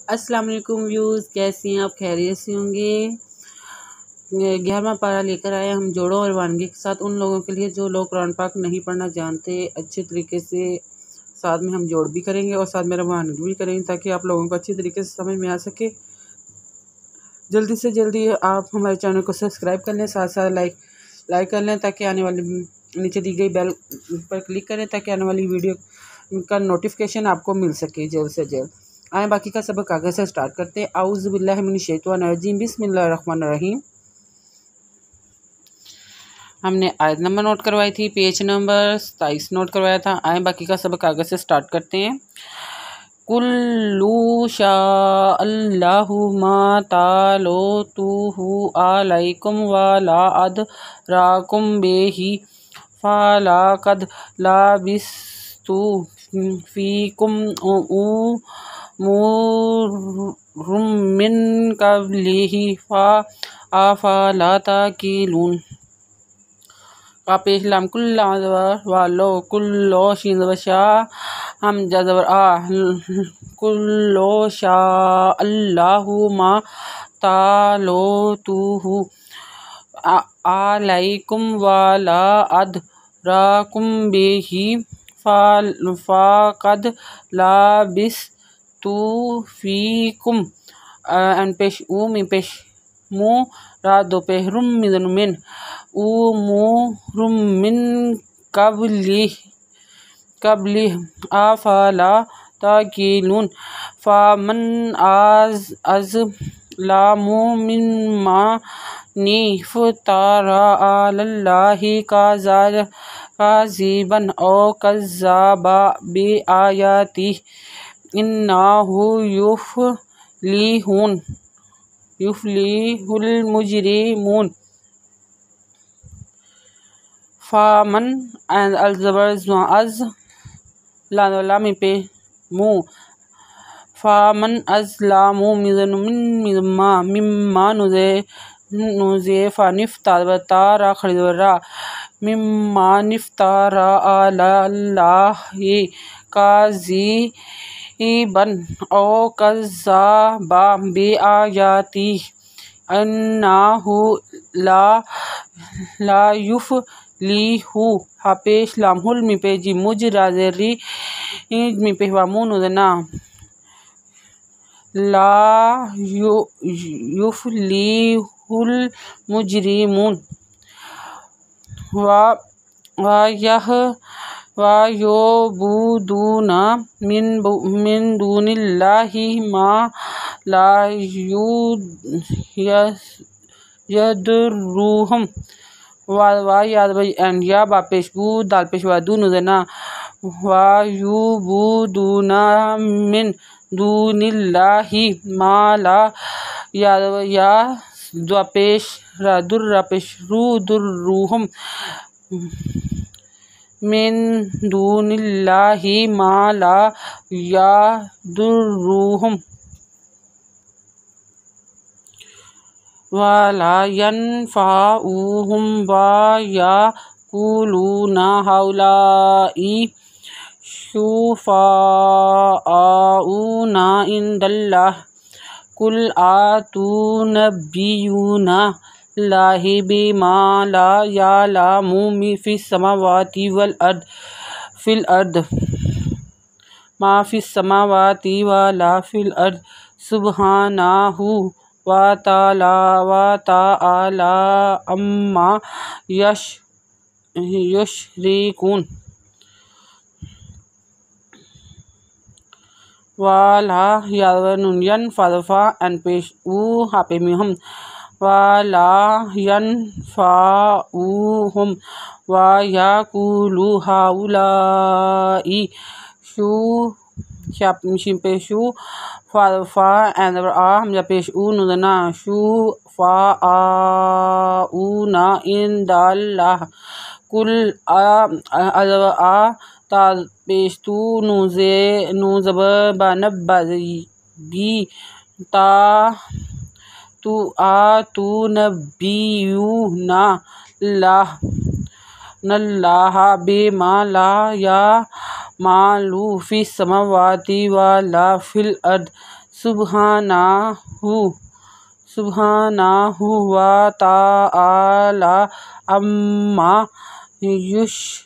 अस्सलाम वालेकुम व्यूज़, कैसी हैं आप? खैरियत से होंगे। 11वां पारा लेकर आए हम जोड़ों और वानगी के साथ उन लोगों के लिए जो लोग कुरान पाक नहीं पढ़ना जानते। अच्छे तरीके से साथ में हम जोड़ भी करेंगे और साथ में वानगी भी करेंगे ताकि आप लोगों को अच्छी तरीके से समझ में आ सके। जल्दी से जल्दी आप हमारे चैनल को सब्सक्राइब कर लें, साथ साथ लाइक कर लें ताकि आने वाली नीचे दी गई बेल पर क्लिक करें ताकि आने वाली वीडियो का नोटिफिकेशन आपको मिल सके जल्द से जल्द। आए बाकी का सबक आगे से स्टार्ट करते हैं। आऊज़ु बिल्लाहि मिनश शैतानिर रजीम, बिस्मिल्लाहिर रहमानिर रहीम। हमने आयत नंबर नोट करवाई थी, पेज नंबर 27 नोट करवाया था। आए बाकी का सबक आगे से स्टार्ट करते हैं। कुल्लू शाअल्लाहु मा तालूतुहु अलैकुम वला अदराकुम बिही फलक़द लबिस्तु फ़ीकुम उमूरम मिन क़ब्लिही फ़अफ़ला ताक़िलून। पेशलाम कुल्ला वालो कुल्लो शिंदवशा हम जज़बर आ कुल्लो शा अल्लाहु मा तालूतुहु अलैकुम वला अदराकुम बिही फ़क़द लबिस्तु फ़ीकुम एंड पेश ऊ में पेश मु रादो पेहरुम मिन उमुरुम कबली अफ़ला ताक़िलून। फ़मन अज़लमु मिम्मन इफ़्तरा अलल्लाहि कज़िबन औ कज़्ज़ब बिआयातिही इन्नहु युफ़्लिहुल मुजरिमून। फ़मन अज़ लामी पे मु फ़मन अज़लमु मिम्मा नुज़िफ़ा मिम्मा निफ़्तरा अलल्लाहि कज़िबन औ कज़्ज़ब बिआयातिही इन्नहु ला युफ़्लिहु पेश लामहुल मी पे जी मुज राज़री मी पे वामू नुज़ना ला युफ़्लिहुल मुजरिमून। वयअबुदून मिन दूनिल्लाहि मा ला यदुर्रुहुम एंड या बापेशबू दाल पेशवादू नुज़ना वयुबुदून मिन दूनिल्लाहि मा ला या द्वापेश रुदुर्रुहुम मिन दूनिल्लाहि मा ला यदुर्रुहुम वला यनफ़अहुम वयक़ूलून हाउलाइ शुफ़ाअउना इंदल्लाह कुल अतुनब्बिऊनल्लाहि बिमा ला यअलमु फ़िस्समावाति वल अर्द मा फ़िस्समावाति वला फ़िल अर्द सुब्हानहु व तआला अम्मा युशरिकून। वला यनफ़अ एंड पेश ऊ हापे मिहम वला यनफ़अहुम वयक़ूलू हाउलाइ पेशु फ़ा एंड हम पेश ऊ नुज़ना शुफ़ाअउना इंदल्लाह कुल पेशतु नुज़ब बनब्बी ता तुनब्बिऊनल्लाह बिमा ला यअमलु फ़िस्समावाति वला फ़िल अर्द सुब्हानाहु सुब्हानाहु व ताआला अम्मा युशरिकून।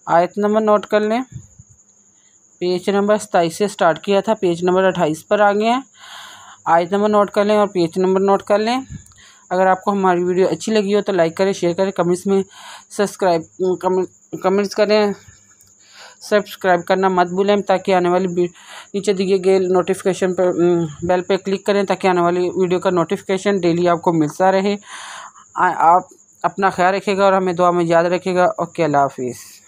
आयत नंबर नोट कर लें। पेज नंबर 27 से स्टार्ट किया था, पेज नंबर 28 पर आ गए हैं। आयत नंबर नोट कर लें और पेज नंबर नोट कर लें। अगर आपको हमारी वीडियो अच्छी लगी हो तो लाइक करें, शेयर करें, कमेंट्स में कमेंट्स करें। सब्सक्राइब करना मत भूलें ताकि आने वाली नीचे दिए गए नोटिफिकेशन पर बेल पे क्लिक करें ताकि आने वाली वीडियो का नोटिफिकेशन डेली आपको मिलता रहे। आप अपना ख्याल रखिएगा और हमें दुआ में याद रखिएगा। ओके, अल्लाह हाफिज़।